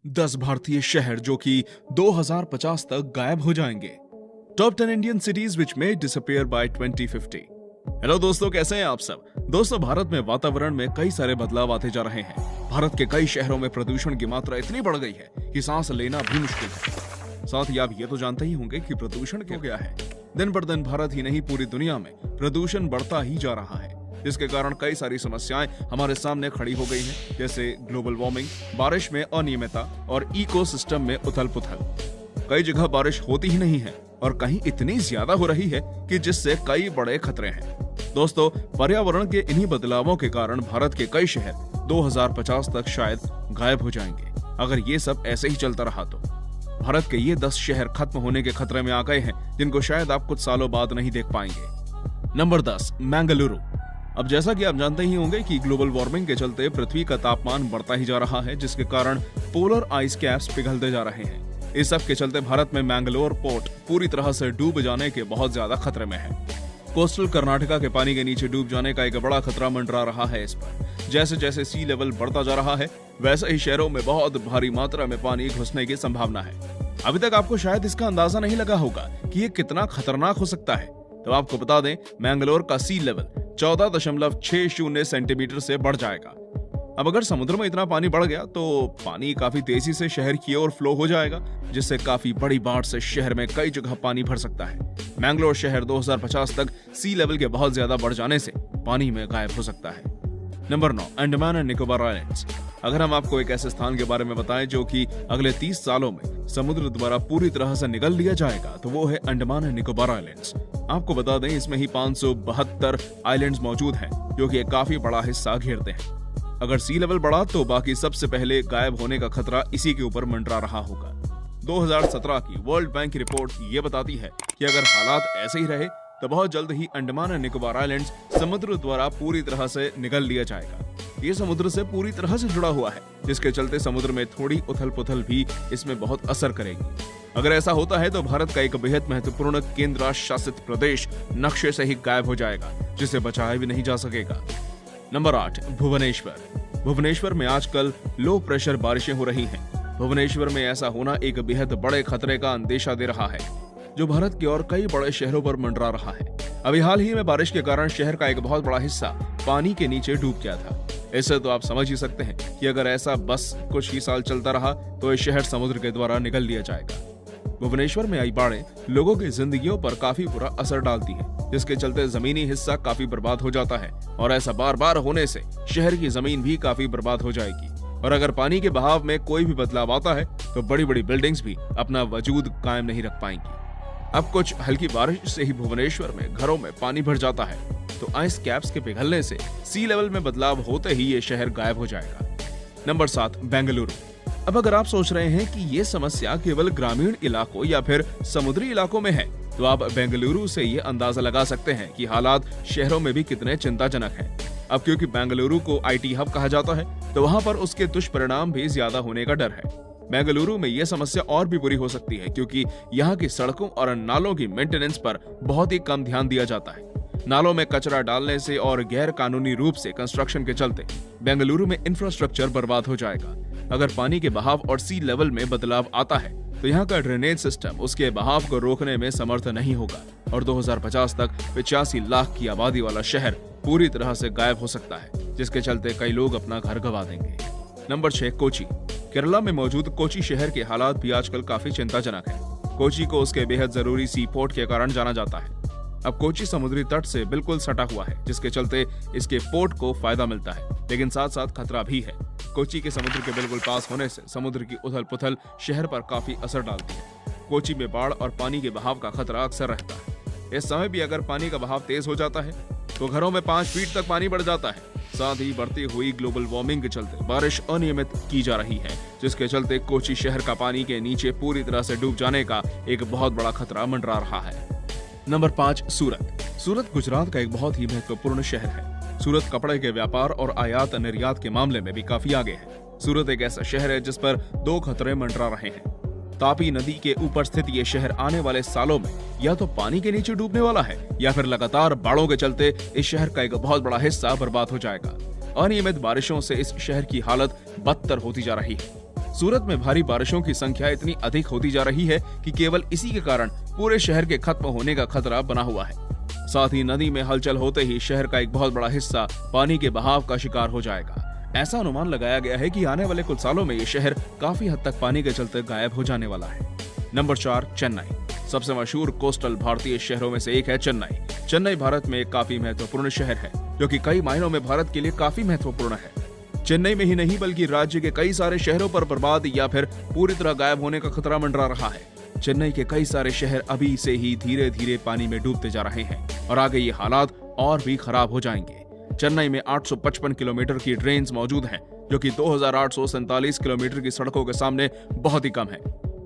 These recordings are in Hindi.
10 भारतीय शहर जो कि 2050 तक गायब हो जाएंगे। Top 10 Indian cities which may disappear by 2050। Hello दोस्तों, कैसे हैं आप सब। दोस्तों, भारत में वातावरण में कई सारे बदलाव आते जा रहे हैं। भारत के कई शहरों में प्रदूषण की मात्रा इतनी बढ़ गई है कि सांस लेना भी मुश्किल है। साथ ही आप ये तो जानते ही होंगे कि प्रदूषण क्यों गया है। दिन पर दिन भारत ही नहीं पूरी दुनिया में प्रदूषण बढ़ता ही जा रहा है, जिसके कारण कई सारी समस्याएं हमारे सामने खड़ी हो गई हैं, जैसे ग्लोबल वार्मिंग, बारिश में अनियमितता और इकोसिस्टम में उथल पुथल। कई जगह बारिश होती ही नहीं है और कहीं इतनी ज्यादा हो रही है कि जिससे कई बड़े खतरे हैं। दोस्तों, पर्यावरण के इन्हीं बदलावों के कारण भारत के कई शहर 2050 तक शायद गायब हो जाएंगे। अगर ये सब ऐसे ही चलता रहा तो भारत के ये 10 शहर खत्म होने के खतरे में आ गए हैं, जिनको शायद आप कुछ सालों बाद नहीं देख पाएंगे। नंबर 10, बेंगलुरु। अब जैसा कि आप जानते ही होंगे कि ग्लोबल वार्मिंग के चलते पृथ्वी का तापमान बढ़ता ही जा रहा है, जिसके कारण पोलर आइस कैप्स पिघलते जा रहे हैं। इस सब के चलते भारत में मैंगलोर पोर्ट पूरी तरह से डूब जाने के बहुत ज्यादा खतरे में है। कोस्टल कर्नाटका के पानी के नीचे डूब जाने का एक बड़ा खतरा मंडरा रहा है इस पर। जैसे जैसे सी लेवल बढ़ता जा रहा है, वैसे ही शहरों में बहुत भारी मात्रा में पानी घुसने की संभावना है। अभी तक आपको शायद इसका अंदाजा नहीं लगा होगा कि ये कितना खतरनाक हो सकता है। तो आपको बता दें, मैंगलोर का सी लेवल 14.60 सेंटीमीटर से बढ़ जाएगा। अब अगर समुद्र में इतना पानी बढ़ गया तो पानी काफी तेजी से शहर की ओर फ्लो हो जाएगा, जिससे काफी बड़ी बाढ़ से शहर में कई जगह पानी भर सकता है। मैंगलोर शहर 2050 तक सी लेवल के बहुत ज्यादा बढ़ जाने से पानी में गायब हो सकता है। Number 9, Andaman and Nicobar islands. अगर हम आपको एक ऐसे स्थान के बारे में बताएं जो कि अगले 30 सालों में समुद्र द्वारा पूरी तरह से निगल लिया जाएगा, तो वो है अंडमान एंड निकोबार आइलैंड्स। आपको बता दें, इसमें ही 572 आइलैंड्स मौजूद हैं, जो कि एक काफी बड़ा हिस्सा घेरते हैं। अगर सी लेवल बढ़ा तो बाकी सबसे पहले गायब होने का खतरा इसी के ऊपर मंडरा रहा होगा। 2017 की वर्ल्ड बैंक की रिपोर्ट ये बताती है कि अगर हालात ऐसे ही रहे तो बहुत जल्द ही अंडमान एंड निकोबार आइलैंड्स समुद्र द्वारा पूरी तरह से निगल लिया जाएगा। ये समुद्र से पूरी तरह से जुड़ा हुआ है, जिसके चलते समुद्र में थोड़ी उथल पुथल भी इसमें बहुत असर करेगी। अगर ऐसा होता है तो भारत का एक बेहद महत्वपूर्ण केंद्र शासित प्रदेश नक्शे से ही गायब हो जाएगा, जिसे बचाया भी नहीं जा सकेगा। नंबर 8, भुवनेश्वर। भुवनेश्वर में आजकल लो प्रेशर बारिशें हो रही हैं। भुवनेश्वर में ऐसा होना एक बेहद बड़े खतरे का अंदेशा दे रहा है, जो भारत के और कई बड़े शहरों पर मंडरा रहा है। अभी हाल ही में बारिश के कारण शहर का एक बहुत बड़ा हिस्सा पानी के नीचे डूब गया था। इससे तो आप समझ ही सकते हैं कि अगर ऐसा बस कुछ ही साल चलता रहा तो ये शहर समुद्र के द्वारा निगल लिया जाएगा। भुवनेश्वर में आई बाढ़ें लोगों की जिंदगियों पर काफी बुरा असर डालती है, जिसके चलते जमीनी हिस्सा काफी बर्बाद हो जाता है, और ऐसा बार बार होने से शहर की जमीन भी काफी बर्बाद हो जाएगी। और अगर पानी के बहाव में कोई भी बदलाव आता है तो बड़ी बड़ी बिल्डिंग्स भी अपना वजूद कायम नहीं रख पाएंगी। अब कुछ हल्की बारिश से ही भुवनेश्वर में घरों में पानी भर जाता है, तो आइस कैप्स के पिघलने से सी लेवल में बदलाव होते ही ये शहर गायब हो जाएगा। नंबर 7, बेंगलुरु। अब अगर आप सोच रहे हैं कि ये समस्या केवल ग्रामीण इलाकों या फिर समुद्री इलाकों में है, तो आप बेंगलुरु से ये अंदाजा लगा सकते हैं कि हालात शहरों में भी कितने चिंताजनक हैं। अब क्योंकि बेंगलुरु को आईटी हब कहा जाता है, तो वहां पर उसके दुष्परिणाम भी ज्यादा होने का डर है। बेंगलुरु में यह समस्या और भी बुरी हो सकती है, क्योंकि यहाँ की सड़कों और नालों की मेंटेनेंस पर बहुत ही कम ध्यान दिया जाता है। नालों में कचरा डालने से और गैर कानूनी रूप से कंस्ट्रक्शन के चलते बेंगलुरु में इंफ्रास्ट्रक्चर बर्बाद हो जाएगा। अगर पानी के बहाव और सी लेवल में बदलाव आता है तो यहाँ का ड्रेनेज सिस्टम उसके बहाव को रोकने में समर्थ नहीं होगा, और 2050 तक 85 लाख की आबादी वाला शहर पूरी तरह से गायब हो सकता है, जिसके चलते कई लोग अपना घर गंवा देंगे। नंबर 6, कोची। केरला में मौजूद कोची शहर के हालात भी आजकल काफी चिंताजनक है। कोची को उसके बेहद जरूरी सी पोर्ट के कारण जाना जाता है। अब कोची समुद्री तट से बिल्कुल सटा हुआ है, जिसके चलते इसके पोर्ट को फायदा मिलता है, लेकिन साथ साथ खतरा भी है। कोची के समुद्र के बिल्कुल पास होने से समुद्र की उथल पुथल शहर पर काफी असर डालती है। कोची में बाढ़ और पानी के बहाव का खतरा अक्सर रहता है। इस समय भी अगर पानी का बहाव तेज हो जाता है तो घरों में 5 फीट तक पानी बढ़ जाता है। साथ ही बढ़ती हुई ग्लोबल वार्मिंग के चलते बारिश अनियमित की जा रही है, जिसके चलते कोची शहर का पानी के नीचे पूरी तरह से डूब जाने का एक बहुत बड़ा खतरा मंडरा रहा है। नंबर 5, सूरत। सूरत गुजरात का एक बहुत ही महत्वपूर्ण शहर है। सूरत कपड़े के व्यापार और आयात निर्यात के मामले में भी काफी आगे है। सूरत एक ऐसा शहर है जिस पर 2 खतरे मंडरा रहे हैं। तापी नदी के ऊपर स्थित ये शहर आने वाले सालों में या तो पानी के नीचे डूबने वाला है, या फिर लगातार बाढ़ों के चलते इस शहर का एक बहुत बड़ा हिस्सा बर्बाद हो जाएगा। अनियमित बारिशों से इस शहर की हालत बदतर होती जा रही है। सूरत में भारी बारिशों की संख्या इतनी अधिक होती जा रही है कि केवल इसी के कारण पूरे शहर के खत्म होने का खतरा बना हुआ है। साथ ही नदी में हलचल होते ही शहर का एक बहुत बड़ा हिस्सा पानी के बहाव का शिकार हो जाएगा। ऐसा अनुमान लगाया गया है कि आने वाले कुछ सालों में ये शहर काफी हद तक पानी के चलते गायब हो जाने वाला है। नंबर 4, चेन्नई। सबसे मशहूर कोस्टल भारतीय शहरों में से एक है चेन्नई। चेन्नई भारत में एक काफी महत्वपूर्ण शहर है, जो कि कई मायनों में भारत के लिए काफी महत्वपूर्ण है। चेन्नई में ही नहीं बल्कि राज्य के कई सारे शहरों पर बर्बाद या फिर पूरी तरह गायब होने का खतरा मंडरा रहा है। चेन्नई के कई सारे शहर अभी से ही धीरे धीरे पानी में डूबते जा रहे हैं और आगे ये हालात और भी खराब हो जाएंगे। चेन्नई में 855 किलोमीटर की ड्रेन्स मौजूद हैं, जो कि 2847 किलोमीटर की सड़कों के सामने बहुत ही कम है।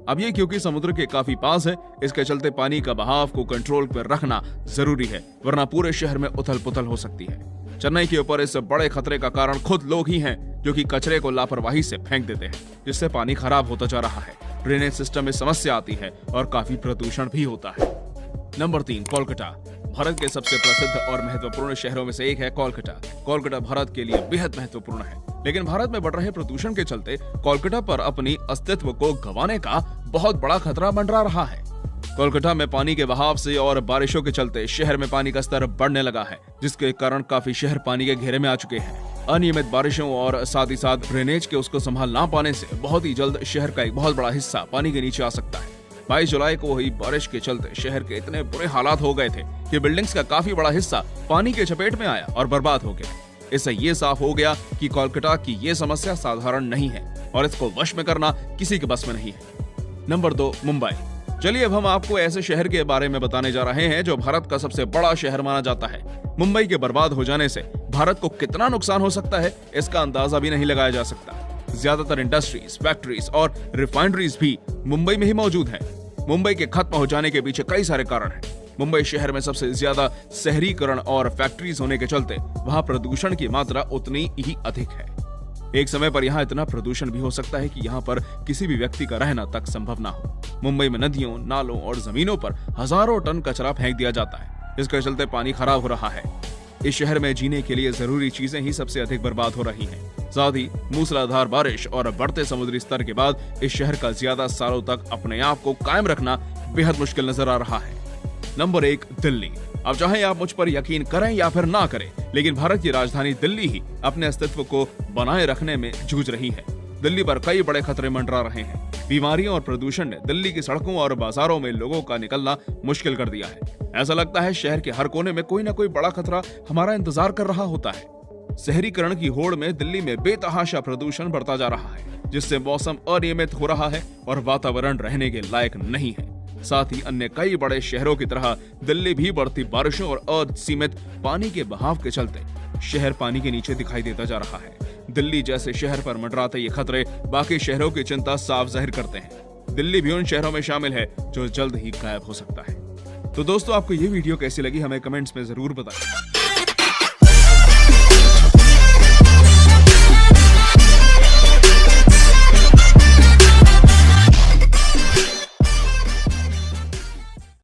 अब ये क्योंकि समुद्र के काफी पास है, इसके चलते पानी का बहाव को कंट्रोल पर रखना जरूरी है, वरना पूरे शहर में उथल पुथल हो सकती है। चेन्नई के ऊपर इस बड़े खतरे का कारण खुद लोग ही हैं, जो कि कचरे को लापरवाही से फेंक देते हैं, जिससे पानी खराब होता जा रहा है। ड्रेनेज सिस्टम में समस्या आती है और काफी प्रदूषण भी होता है। नंबर 3, कोलकाता। भारत के सबसे प्रसिद्ध और महत्वपूर्ण शहरों में से एक है कोलकाता। कोलकाता भारत के लिए बेहद महत्वपूर्ण है, लेकिन भारत में बढ़ रहे प्रदूषण के चलते कोलकाता पर अपनी अस्तित्व को गंवाने का बहुत बड़ा खतरा मंडरा रहा है। कोलकाता में पानी के बहाव से और बारिशों के चलते शहर में पानी का स्तर बढ़ने लगा है, जिसके कारण काफी शहर पानी के घेरे में आ चुके हैं। अनियमित बारिशों और साथ ही साथ ड्रेनेज के उसको संभाल ना पाने से बहुत ही जल्द शहर का एक बहुत बड़ा हिस्सा पानी के नीचे आ सकता है। 22 जुलाई को हुई बारिश के चलते शहर के इतने बुरे हालात हो गए थे कि बिल्डिंग्स का काफी बड़ा हिस्सा पानी के चपेट में आया और बर्बाद हो गया। इससे ये साफ हो गया कि कोलकाता की ये समस्या साधारण नहीं है और इसको वश में करना किसी के बस में नहीं है। नंबर 2, मुंबई। चलिए अब हम आपको ऐसे शहर के बारे में बताने जा रहे हैं जो भारत का सबसे बड़ा शहर माना जाता है। मुंबई के बर्बाद हो जाने से भारत को कितना नुकसान हो सकता है, इसका अंदाजा भी नहीं लगाया जा सकता। ज्यादातर इंडस्ट्रीज, फैक्ट्रीज और रिफाइनरीज भी मुंबई में ही मौजूद हैं। मुंबई के खत्म हो जाने के पीछे कई सारे कारण हैं। मुंबई शहर में सबसे ज्यादा शहरीकरण और फैक्ट्रीज होने के चलते वहां प्रदूषण की मात्रा उतनी ही अधिक है। एक समय पर यहाँ इतना प्रदूषण भी हो सकता है कि यहाँ पर किसी भी व्यक्ति का रहना तक संभव ना हो। मुंबई में नदियों, नालों और जमीनों पर हजारों टन कचरा फेंक दिया जाता है, जिसके चलते पानी खराब हो रहा है। इस शहर में जीने के लिए जरूरी चीजें ही सबसे अधिक बर्बाद हो रही हैं। साथ ही मूसलाधार बारिश और बढ़ते समुद्री स्तर के बाद इस शहर का ज्यादा सालों तक अपने आप को कायम रखना बेहद मुश्किल नजर आ रहा है। नंबर 1, दिल्ली। अब चाहे आप मुझ पर यकीन करें या फिर ना करें, लेकिन भारत की राजधानी दिल्ली ही अपने अस्तित्व को बनाए रखने में जूझ रही है। दिल्ली पर कई बड़े खतरे मंडरा रहे हैं। बीमारियों और प्रदूषण ने दिल्ली की सड़कों और बाजारों में लोगों का निकलना मुश्किल कर दिया है। ऐसा लगता है शहर के हर कोने में कोई ना कोई बड़ा खतरा हमारा इंतजार कर रहा होता है। शहरीकरण की होड़ में दिल्ली में बेतहाशा प्रदूषण बढ़ता जा रहा है, जिससे मौसम अनियमित हो रहा है और वातावरण रहने के लायक नहीं है। साथ ही अन्य कई बड़े शहरों की तरह दिल्ली भी बढ़ती बारिशों और असीमित पानी के बहाव के चलते शहर पानी के नीचे दिखाई देता जा रहा है। दिल्ली जैसे शहर पर मंडराते ये खतरे बाकी शहरों की चिंता साफ जाहिर करते हैं। दिल्ली भी उन शहरों में शामिल है जो जल्द ही गायब हो सकता है। तो दोस्तों, आपको ये वीडियो कैसी लगी हमें कमेंट्स में जरूर बताएं।